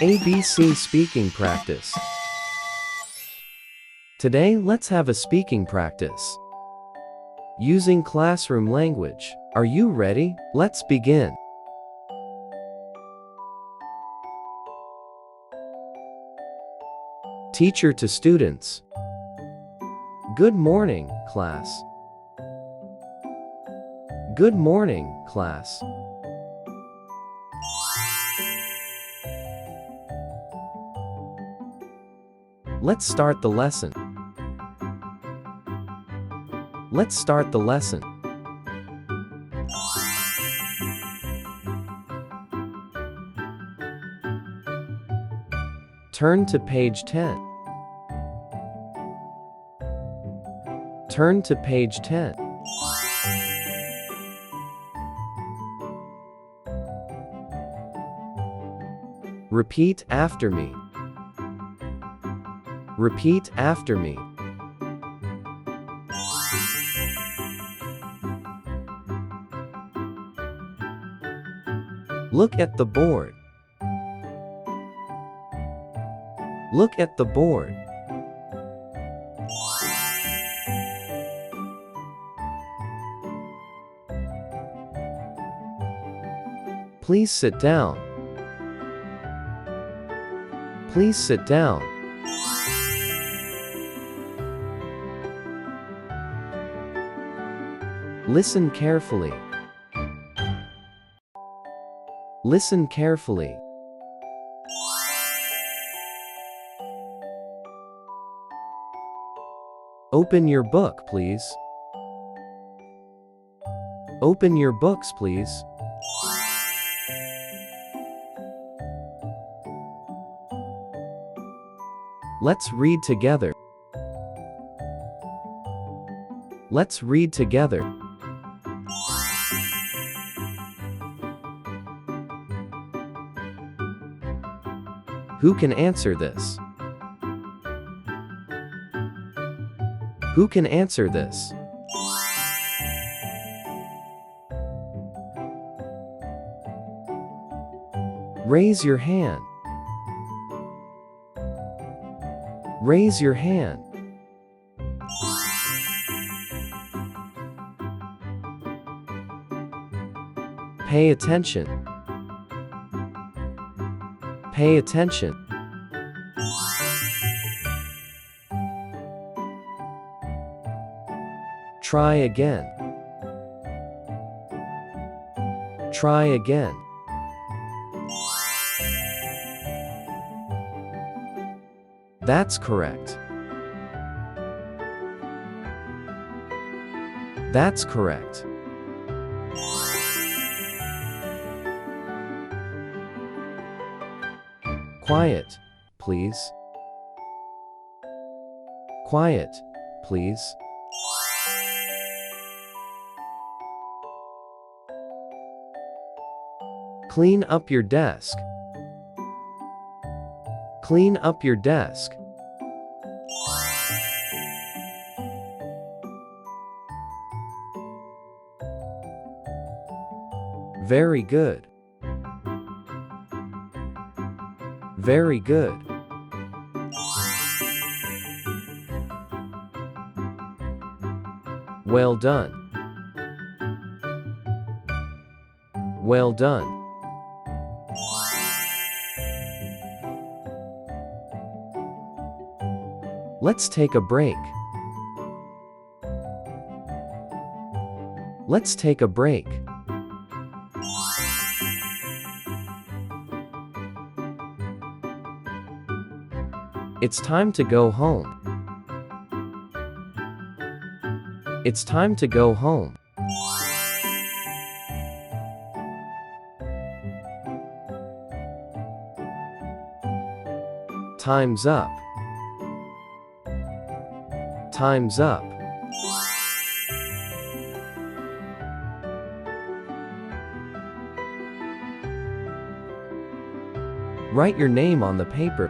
ABC speaking practice. Today, let's have a speaking practice. Using classroom language. Are you ready? Let's begin. Teacher to students. Good morning, class. Good morning, class. Let's start the lesson. Let's start the lesson. Turn to page 10. Turn to page 10. Repeat after me. Repeat after me. Look at the board. Look at the board. Please sit down. Please sit down. Listen carefully. Listen carefully. Open your book, please. Open your books, please. Let's read together. Let's read together. Who can answer this? Who can answer this? Raise your hand. Raise your hand. Pay attention. Pay attention. Try again. Try again. That's correct. That's correct. Quiet, please. Quiet, please. Clean up your desk. Clean up your desk. Very good. Very good. Well done. Well done. Let's take a break. Let's take a break. It's time to go home. It's time to go home. Time's up. Time's up. Write your name on the paper.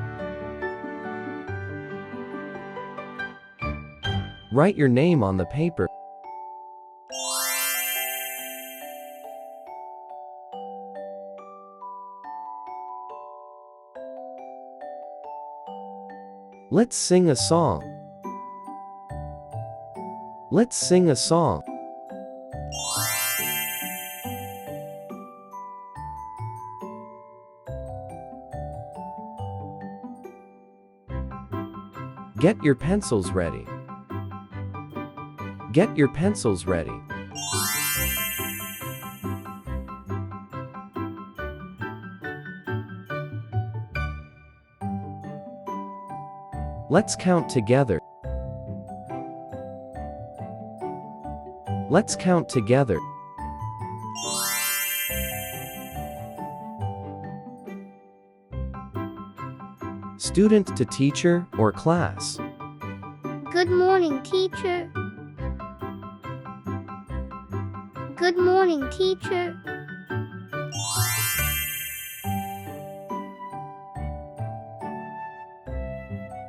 Write your name on the paper. Let's sing a song. Let's sing a song. Get your pencils ready. Get your pencils ready. Let's count together. Let's count together. Student to teacher or class. Good morning, teacher. Good morning, teacher.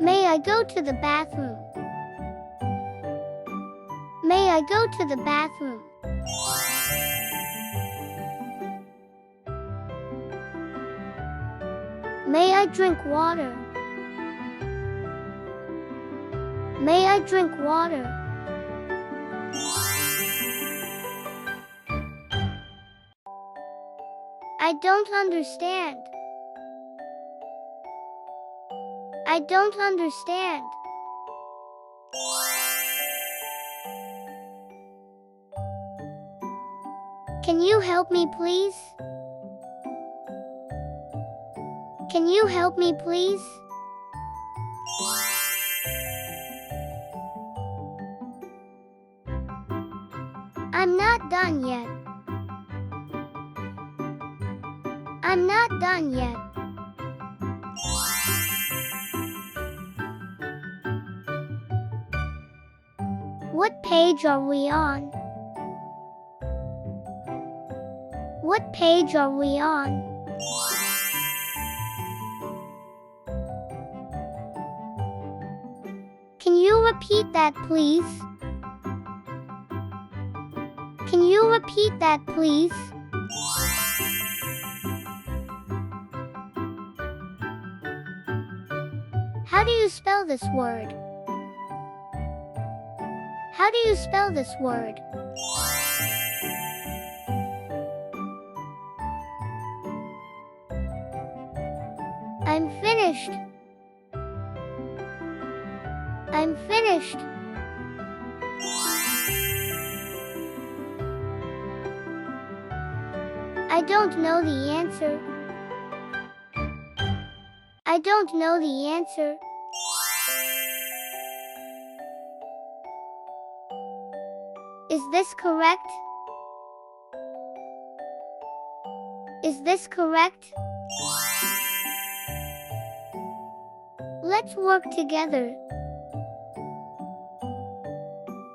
May I go to the bathroom? May I go to the bathroom? May I drink water? May I drink water? I don't understand. I don't understand. Can you help me, please? Can you help me, please? I'm not done yet. I'm not done yet. What page are we on? What page are we on? Can you repeat that, please? Can you repeat that, please? How do you spell this word? How do you spell this word? I'm finished. I'm finished. I don't know the answer. I don't know the answer. Is this correct? Is this correct? Let's work together.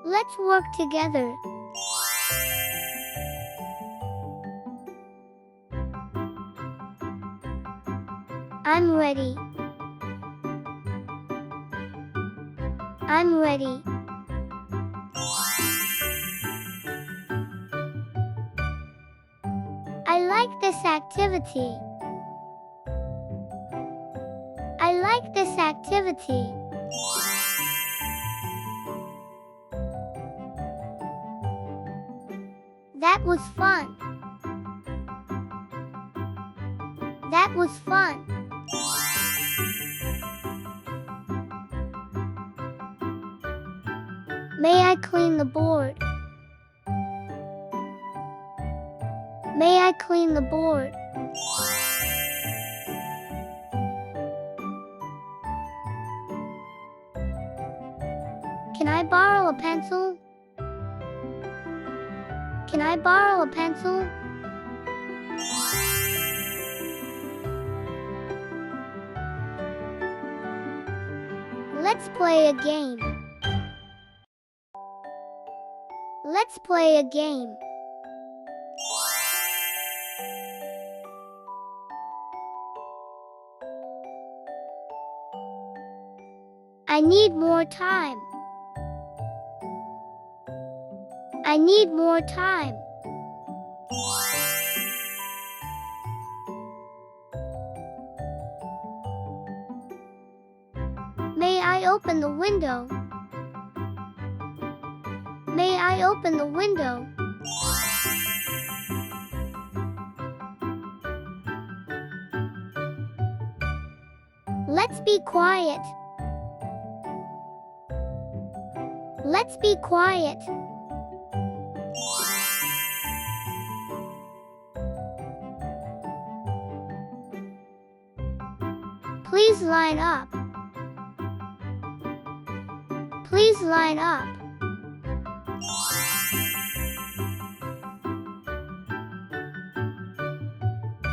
Let's work together. I'm ready. I'm ready. I like this activity. I like this activity. That was fun. That was fun. May I clean the board? May I clean the board? Can I borrow a pencil? Can I borrow a pencil? Let's play a game. Let's play a game. I need more time. I need more time. May I open the window? May I open the window? Let's be quiet. Let's be quiet. Please line up. Please line up.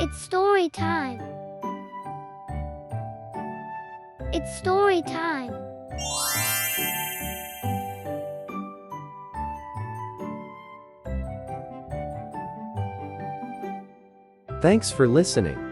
It's story time. It's story time. Thanks for listening.